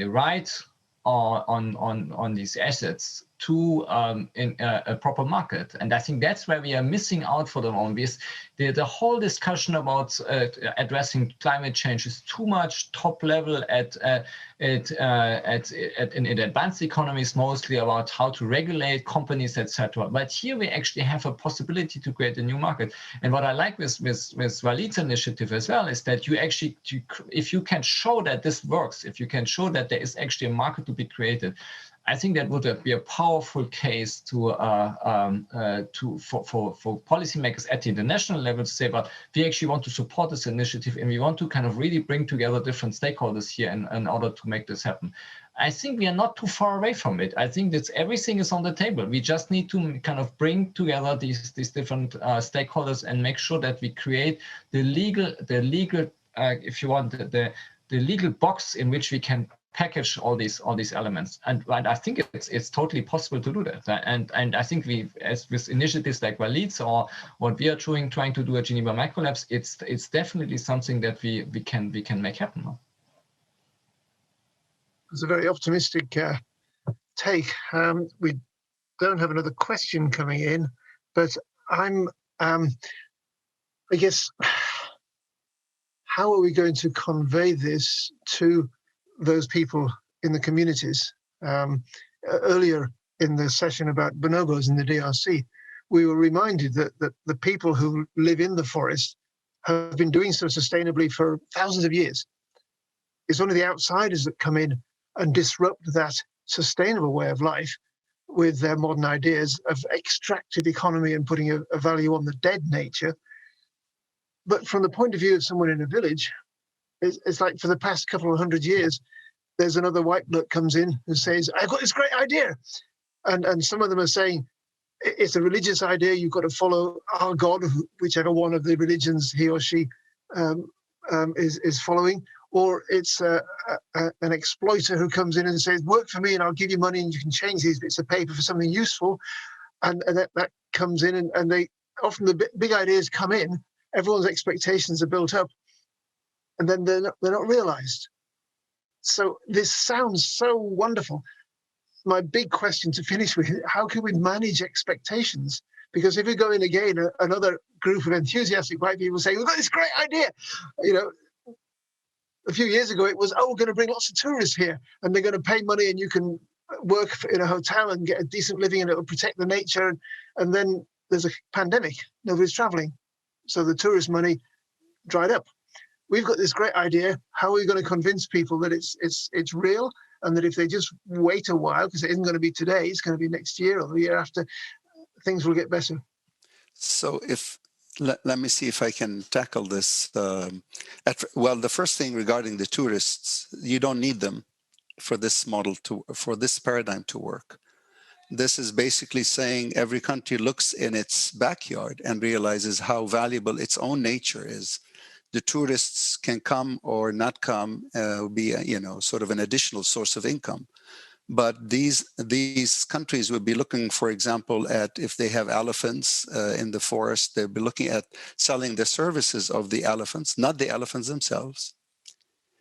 right on these assets to in a proper market. And I think that's where we are missing out for the moment. The whole discussion about addressing climate change is too much top level in advanced economies, mostly about how to regulate companies, etc. But here we actually have a possibility to create a new market. And what I like with Walid's initiative as well is that you actually, if you can show that this works, if you can show that there is actually a market to be created, I think that would be a powerful case for policymakers at the international level to say, well, we actually want to support this initiative and we want to kind of really bring together different stakeholders here in order to make this happen. I think we are not too far away from it. I think that everything is on the table. We just need to kind of bring together these different stakeholders and make sure that we create the legal, if you want, the legal box in which we can package all these elements, and I think it's totally possible to do that. And I think as with initiatives like Walid's or what we are trying to do at Geneva Microlabs, it's definitely something that we can make happen. It's a very optimistic take. We don't have another question coming in, but I guess, how are we going to convey this to those people in the communities? Earlier in the session about bonobos in the DRC, we were reminded that the people who live in the forest have been doing so sustainably for thousands of years. It's only the outsiders that come in and disrupt that sustainable way of life with their modern ideas of extractive economy and putting a value on the dead nature. But from the point of view of someone in a village, it's like for the past couple of 100 years, there's another white bloke comes in who says, I've got this great idea. And some of them are saying, it's a religious idea, you've got to follow our God, whichever one of the religions he or she is following. Or it's an exploiter who comes in and says, work for me and I'll give you money and you can change these bits of paper for something useful. And that comes in and they often the big ideas come in, everyone's expectations are built up, and then they're not realized. So this sounds so wonderful. My big question to finish with, how can we manage expectations? Because if we go in again, another group of enthusiastic white people say, we've got this great idea. A few years ago, it was, we're going to bring lots of tourists here and they're going to pay money and you can work in a hotel and get a decent living and it will protect the nature. And then there's a pandemic, nobody's traveling. So the tourist money dried up. We've got this great idea. How are we going to convince people that it's real and that if they just wait a while, because it isn't going to be today, it's going to be next year or the year after, things will get better? So let me see if I can tackle this. Well, the first thing regarding the tourists, you don't need them for this model for this paradigm to work. This is basically saying every country looks in its backyard and realizes how valuable its own nature is. The tourists can come or not come, be sort of an additional source of income. But these countries would be looking, for example, at if they have elephants in the forest, they'll be looking at selling the services of the elephants, not the elephants themselves.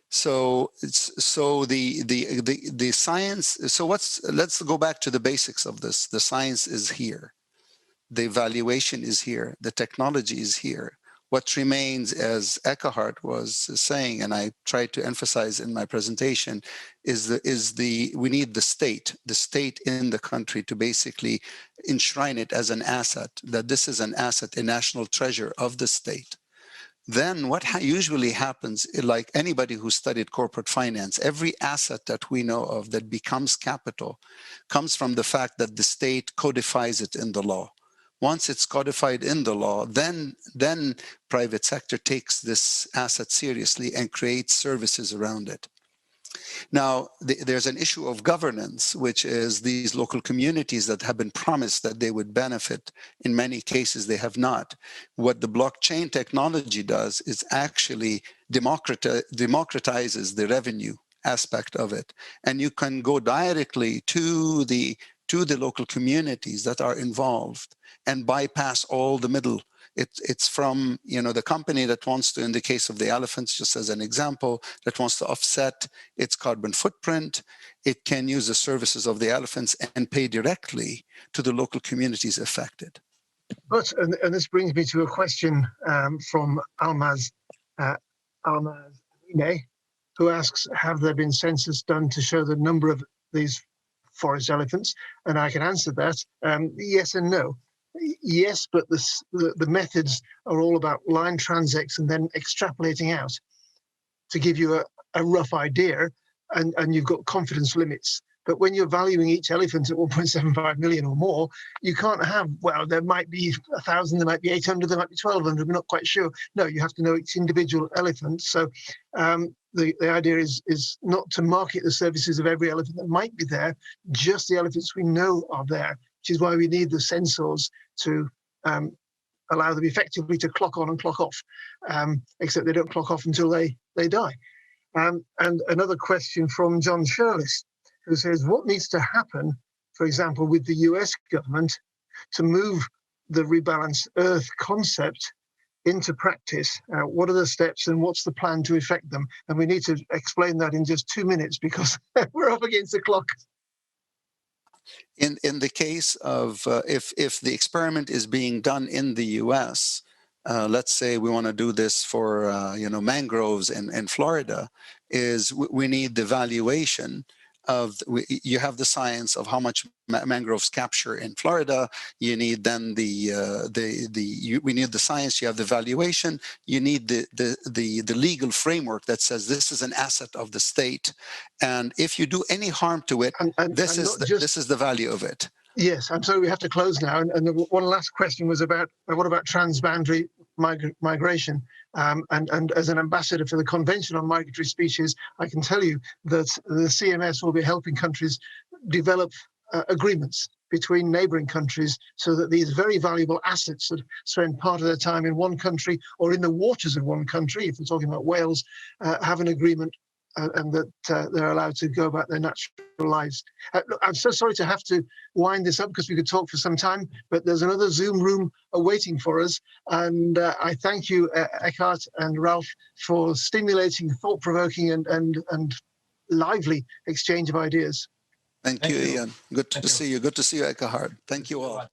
So the science. So let's go back to the basics of this. The science is here, the evaluation is here, the technology is here. What remains, as Ekkehard was saying, and I tried to emphasize in my presentation, is we need the state in the country to basically enshrine it as an asset, that this is an asset, a national treasure of the state. Then what usually happens, like anybody who studied corporate finance, every asset that we know of that becomes capital comes from the fact that the state codifies it in the law. Once it's codified in the law, then private sector takes this asset seriously and creates services around it. Now, there's an issue of governance, which is these local communities that have been promised that they would benefit. In many cases, they have not. What the blockchain technology does is actually democratizes the revenue aspect of it. And you can go directly to the local communities that are involved and bypass all the middle. It's from the company that wants to, in the case of the elephants, just as an example, that wants to offset its carbon footprint. It can use the services of the elephants and pay directly to the local communities affected. But, and this brings me to a question from Almaz Ine, who asks, have there been census done to show the number of these forest elephants? And I can answer that, yes and no. Yes, but the methods are all about line transects and then extrapolating out to give you a rough idea, and you've got confidence limits. But when you're valuing each elephant at 1.75 million or more, you can't have, well, there might be 1,000, there might be 800, there might be 1,200, we're not quite sure. No, you have to know each individual elephant. So the idea is not to market the services of every elephant that might be there, just the elephants we know are there, which is why we need the sensors to allow them effectively to clock on and clock off, except they don't clock off until they die. And another question from John Shirless, who says, what needs to happen, for example, with the US government to move the Rebalance Earth concept into practice? What are the steps and what's the plan to effect them? And we need to explain that in just 2 minutes because we're up against the clock. In the case of if the experiment is being done in the US, let's say we want to do this for mangroves in Florida, is we need the valuation of, you have the science of how much mangroves capture in Florida. You need then we need the science. You have the valuation. You need the legal framework that says this is an asset of the state, and if you do any harm to it, this is the value of it. Yes, I'm sorry we have to close now. And one last question was about what about transboundary migration? And as an ambassador for the Convention on Migratory Species, I can tell you that the CMS will be helping countries develop agreements between neighbouring countries so that these very valuable assets that spend part of their time in one country or in the waters of one country, if we're talking about whales, have an agreement and that they're allowed to go about their natural lives. Look, I'm so sorry to have to wind this up because we could talk for some time, but there's another Zoom room awaiting for us. And I thank you, Ekkehard and Ralph, for stimulating, thought-provoking and lively exchange of ideas. Thank you, Ian. Good to see you. Good to see you, Ekkehard. Thank you all.